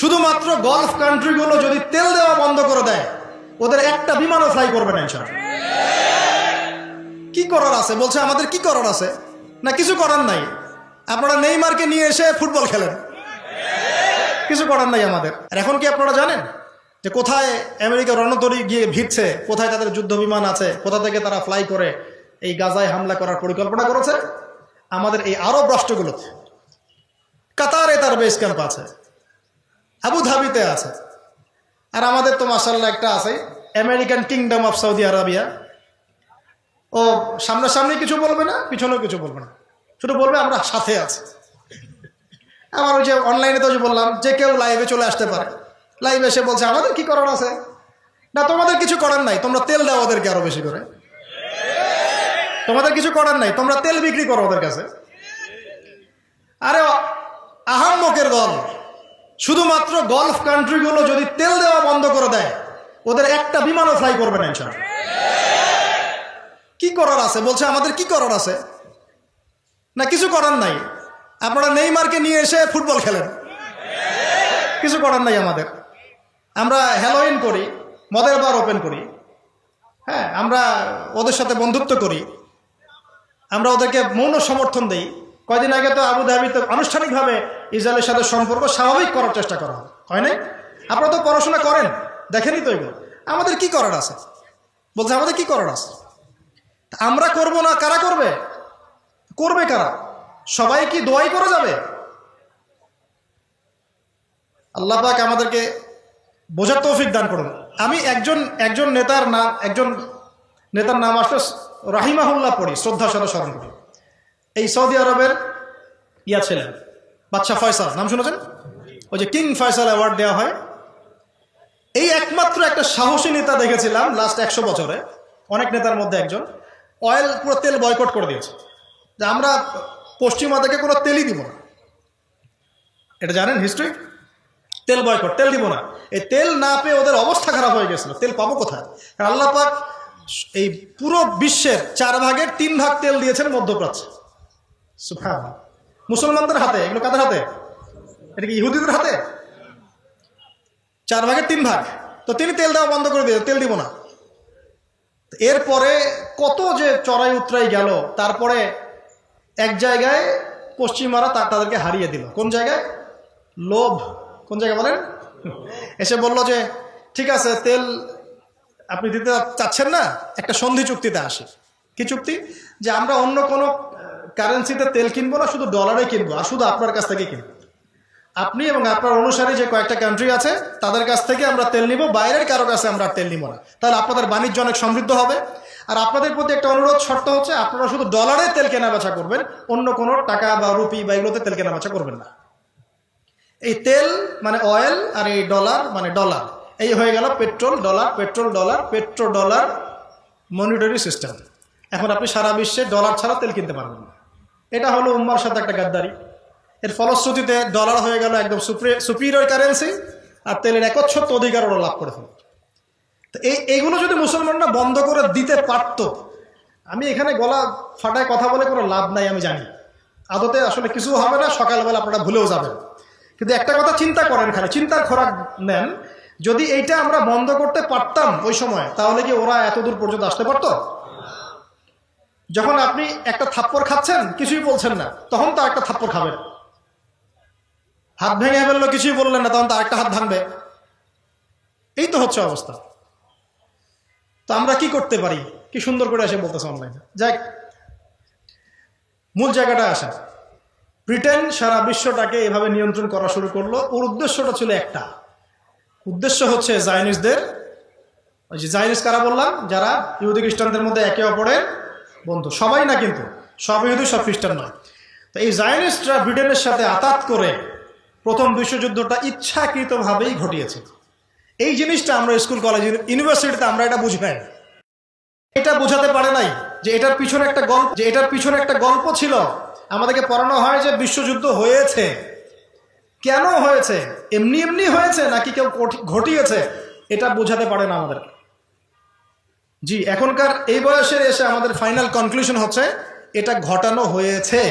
শুধুমাত্র গলফ কান্ট্রিগুলো যদি তেল দেওয়া বন্ধ করে দেয়, ওদের একটা বিমানও ফ্লাই করবে না ইনশাআল্লাহ। কি করার আছে বলছে, আমাদের কি করার আছে? না কিছু করার নাই, আপনারা নেইমারকে নিয়ে এসে ফুটবল খেলেন, কিছু করার নাই আমাদের। আর এখন কি আপনারা জানেন যে কোথায় আমেরিকা রণতরী গিয়ে ভিড়ছে, কোথায় তাদের যুদ্ধ বিমান আছে, কোথা থেকে তারা ফ্লাই করে এই গাজায় হামলা করার পরিকল্পনা করেছে? আমাদের এই আরব রাষ্ট্রগুলোতে। কাতারে তার বেস ক্যাম্প আছে, আবুধাবিতে আছে, আর আমাদের তো মাশাআল্লাহ একটা আছে American kingdom of Saudi Arabia. ও সামনাসামনি কিছু বলবে না, পিছনেও কিছু বলবে না, শুধু বলবে আমরা সাথে আছি। আমার ওই যে অনলাইনে তো বললাম যে কেউ লাইভে চলে আসতে পারে, লাইভে এসে বলছে আমাদের কি করার আছে? না তোমাদের কিছু করার নাই, তোমরা তেল দাও ওদেরকে আরো বেশি করে, তোমাদের কিছু করার নাই, তোমরা তেল বিক্রি করো ওদের কাছে। আরে আহাম্মকের দল, শুধুমাত্র গলফ কান্ট্রিগুলো যদি তেল দেওয়া বন্ধ করে দেয়, ওদের একটা বিমানও ফ্লাই করবে না ইনশাআল্লাহ। কি করার আছে বলছে, আমাদের কি করার আছে? না কিছু করার নাই, আপনারা নেইমারকে নিয়ে এসে ফুটবল খেলেন, কিছু করার নাই আমাদের। আমরা হ্যালোইন করি, মদের বার ওপেন করি, হ্যাঁ, আমরা ওদের সাথে বন্ধুত্ব করি, আমরা ওদেরকে মৌন সমর্থন দেই। কয়দিন আগে তো আবুধাবিতে আনুষ্ঠানিকভাবে ইসরায়েলের সাথে সম্পর্ক স্বাভাবিক করার চেষ্টা করা হয় নাই? আপনারা তো পড়াশোনা করেন, দেখেনি তো এগুলো। আমাদের কি করার আছে বলছে, আমাদের কি করার আছে? আমরা করব না, কারা করবে? করবে কারা? সবাই কি দোয়াই করে যাবে? আল্লাহ পাক আমাদেরকে বোঝার তৌফিক দান করুন। আমি একজন নেতার নাম আসলে রাহিমাহুল্লাহ পড়ি, শ্রদ্ধার সাথে স্মরণ করি। এই সৌদি আরবের ছিলেন বাদশাহ ফয়সাল, নাম শুনেছেন? ওই যে কিং ফয়সাল অ্যাওয়ার্ড দেওয়া হয়, এই একমাত্র একটা সাহসী নেতা দেখেছিলাম লাস্ট 100 বছরে, অনেক নেতার মধ্যে একজন। অয়েল, পুরো তেল বয়কট করে দিয়েছে, যে আমরা পশ্চিমা থেকে কোনো তেলই দিব না। এটা জানেন হিস্ট্রি? তেল বয়কট, তেল দিব না। এই তেল না পেয়ে ওদের অবস্থা খারাপ হয়ে গেছিল, তেল পাবো কোথায়? কারণ আল্লাহ পাক এই পুরো বিশ্বের 4 ভাগের 3 ভাগ তেল দিয়েছেন মধ্যপ্রাচ্যে। সুবহানাল্লাহ। মুসলমানদের হাতে, এগুলো কাদের হাতে? এটা কি ইহুদিদের হাতে? 4 ভাগের 3 ভাগ। তো তিনি তেল দেওয়া বন্ধ করে দিয়ে, তেল দিব না। এরপরে কত যে চড়াই উতরাই গেল, তারপরে এক জায়গায় পশ্চিমারা তাদেরকে হারিয়ে দিল। কোন জায়গায়? লোভ। কোন জায়গায় বলেন? এসে বলল যে ঠিক আছে, তেল আপনি দিতে চাচ্ছেন না, একটা সন্ধি চুক্তিতে আসি। কি চুক্তি? যে আমরা অন্য কোনো কারেন্সিতে তেল কিনবো না, শুধু ডলারে কিনবো, আর শুধু আপনার কাছ থেকে কিনবো। আপনি এবং আপনার অনুসারী যে কয়েকটা কান্ট্রি আছে তাদের কাছ থেকে আমরা তেল নিব, বাইরের কারো কাছে আমরা তেল নিব না। তাহলে আপনাদের বাণিজ্য অনেক সমৃদ্ধ হবে। আর আপনাদের প্রতি একটা অনুরোধ, শর্ত হচ্ছে আপনারা শুধু ডলারে তেল কেনা বেচা করবেন, অন্য কোনো টাকা বা রুপি বা এগুলোতে তেল কেনা বেচা করবেন না। এই তেল মানে অয়েল, আর এই ডলার মানে ডলার, এই হয়ে গেল petrol dollar, petrol dollar, petro dollar monetary system. এখন আপনি সারা বিশ্বে ডলার ছাড়া তেল কিনতে পারবেন না। এটা হলো উম্মার সাথে একটা গাদ্দারি। এর ফলশ্রুতিতে ডলার হয়ে গেল একদম সুপিরিয়র কারেন্সি, আর তেলের একচ্ছত্ব অধিকার ওরা লাভ করে ফেলে। তো এইগুলো যদি মুসলমানরা বন্ধ করে দিতে পারত, আমি এখানে গলা ফাটায় কথা বলে কোনো লাভ নাই, আমি জানি আদতে আসলে কিছু হবে না, সকালবেলা আপনারা ভুলেও যাবেন। কিন্তু একটা কথা চিন্তা করেন, খালি চিন্তার খোরাক নেন, যদি এইটা আমরা বন্ধ করতে পারতাম ওই সময়, তাহলে কি ওরা এত দূর পর্যন্ত আসতে পারতো? যখন আপনি একটা থাপ্পড় খাচ্ছেন, কিছুই বলছেন না, তখন তো একটা থাপ্পড় খাবেন। হাত ভেঙে ফেললো, কিছুই বললেন না, তখন তো আরেকটা হাত ভাঙবে। এই তো হচ্ছে অবস্থা। তো আমরা কি করতে পারি? কি সুন্দর করে এসে বলতেছে অনলাইনে। যাক, মূল জায়গাটা আসে। ব্রিটেন সারা বিশ্বটাকে এভাবে নিয়ন্ত্রণ করা শুরু করলো। ওর উদ্দেশ্যটা ছিল একটা, উদ্দেশ্য হচ্ছে জায়নিস্টদের, ওই যে জায়নিস্ট কারা বললাম, যারা ইহুদি খ্রিস্টানদের মধ্যে একে অপরের বন্ধু। সবাই না কিন্তু, সব ইহুদি সব খ্রিস্টান নয়। তো এই জায়নিস্টরা ব্রিটেনের সাথে আতাত করে প্রথম বিশ্বযুদ্ধটা ইচ্ছাকৃতভাবেই ঘটিয়েছে। এই জিনিসটা আমরা স্কুল, কলেজ, ইউনিভার্সিটিতে আমরা এটা বুঝি নাই। এটা বোঝাতে পারে নাই যে এটার পিছনে একটা গল্প ছিল। আমাদেরকে পড়ানো হয় যে বিশ্বযুদ্ধ হয়েছে, কেন হয়েছে, এমনি এমনি হয়েছে নাকি কেউ ঘটিয়েছে, এটা বোঝাতে পারে না আমাদের। জি, এখনকার এই বয়সে এসে আমাদের ফাইনাল কনক্লুশন হচ্ছে এটা ঘটানো হয়েছে।